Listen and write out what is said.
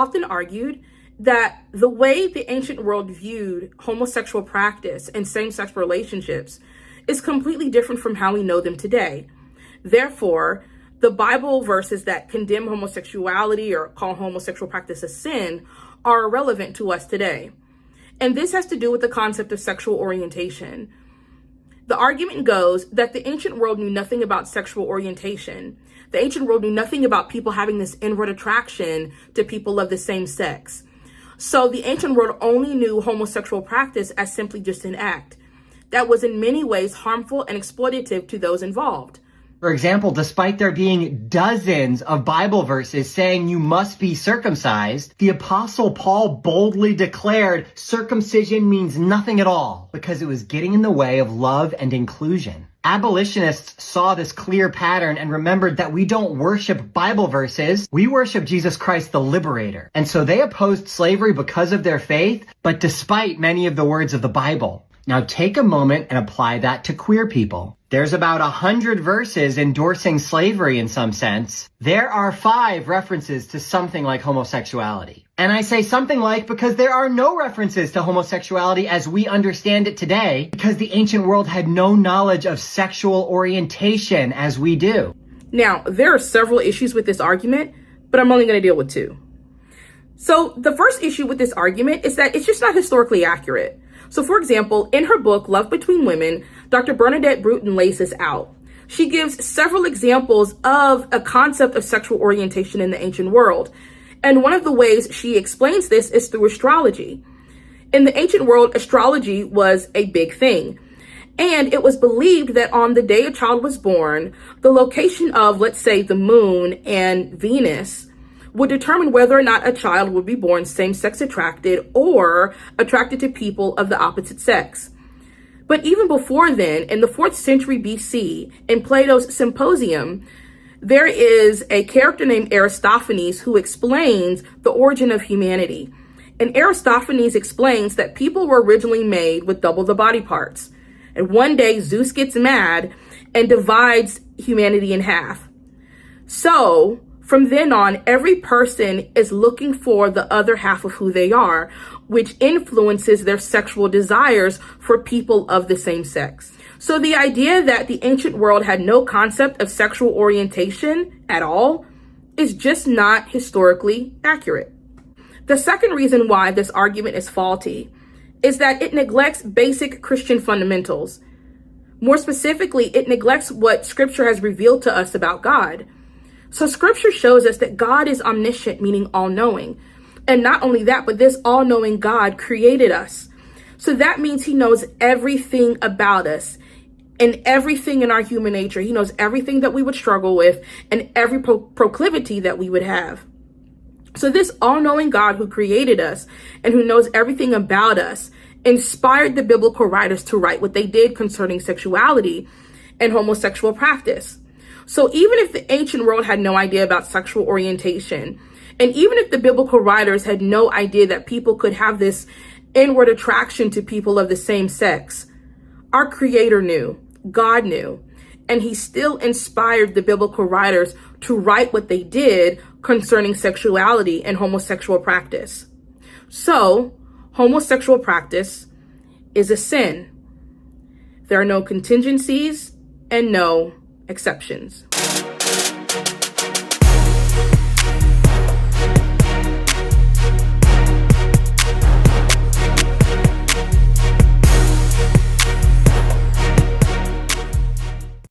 often argued that the way the ancient world viewed homosexual practice and same-sex relationships is completely different from how we know them today. Therefore, the Bible verses that condemn homosexuality or call homosexual practice a sin are irrelevant to us today. And this has to do with the concept of sexual orientation. The argument goes that the ancient world knew nothing about sexual orientation. The ancient world knew nothing about people having this inward attraction to people of the same sex. So the ancient world only knew homosexual practice as simply just an act that was in many ways harmful and exploitative to those involved. For example, despite there being dozens of Bible verses saying you must be circumcised, the Apostle Paul boldly declared circumcision means nothing at all because it was getting in the way of love and inclusion. Abolitionists saw this clear pattern and remembered that we don't worship Bible verses, we worship Jesus Christ the Liberator. And so they opposed slavery because of their faith, but despite many of the words of the Bible. Now take a moment and apply that to queer people. There's about 100 verses endorsing slavery in some sense. There are 5 references to something like homosexuality. And I say something like because there are no references to homosexuality as we understand it today, because the ancient world had no knowledge of sexual orientation as we do. Now, there are several issues with this argument, but I'm only going to deal with 2. So the first issue with this argument is that it's just not historically accurate. So for example, in her book, Love Between Women, Dr. Bernadette Bruton lays this out. She gives several examples of a concept of sexual orientation in the ancient world. And one of the ways she explains this is through astrology. In the ancient world, astrology was a big thing. And it was believed that on the day a child was born, the location of, let's say, the moon and Venus would determine whether or not a child would be born same-sex attracted or attracted to people of the opposite sex. But even before then, in the 4th century BC, in Plato's Symposium, there is a character named Aristophanes who explains the origin of humanity. And Aristophanes explains that people were originally made with double the body parts. And one day Zeus gets mad and divides humanity in half. So from then on, every person is looking for the other half of who they are, which influences their sexual desires for people of the same sex. So the idea that the ancient world had no concept of sexual orientation at all is just not historically accurate. The second reason why this argument is faulty is that it neglects basic Christian fundamentals. More specifically, it neglects what Scripture has revealed to us about God. So Scripture shows us that God is omniscient, meaning all-knowing. And not only that, but this all-knowing God created us. So that means he knows everything about us and everything in our human nature. He knows everything that we would struggle with and every proclivity that we would have. So this all-knowing God who created us and who knows everything about us inspired the biblical writers to write what they did concerning sexuality and homosexual practice. So even if the ancient world had no idea about sexual orientation, and even if the biblical writers had no idea that people could have this inward attraction to people of the same sex, our Creator knew, God knew, and he still inspired the biblical writers to write what they did concerning sexuality and homosexual practice. So, homosexual practice is a sin. There are no contingencies and no exceptions.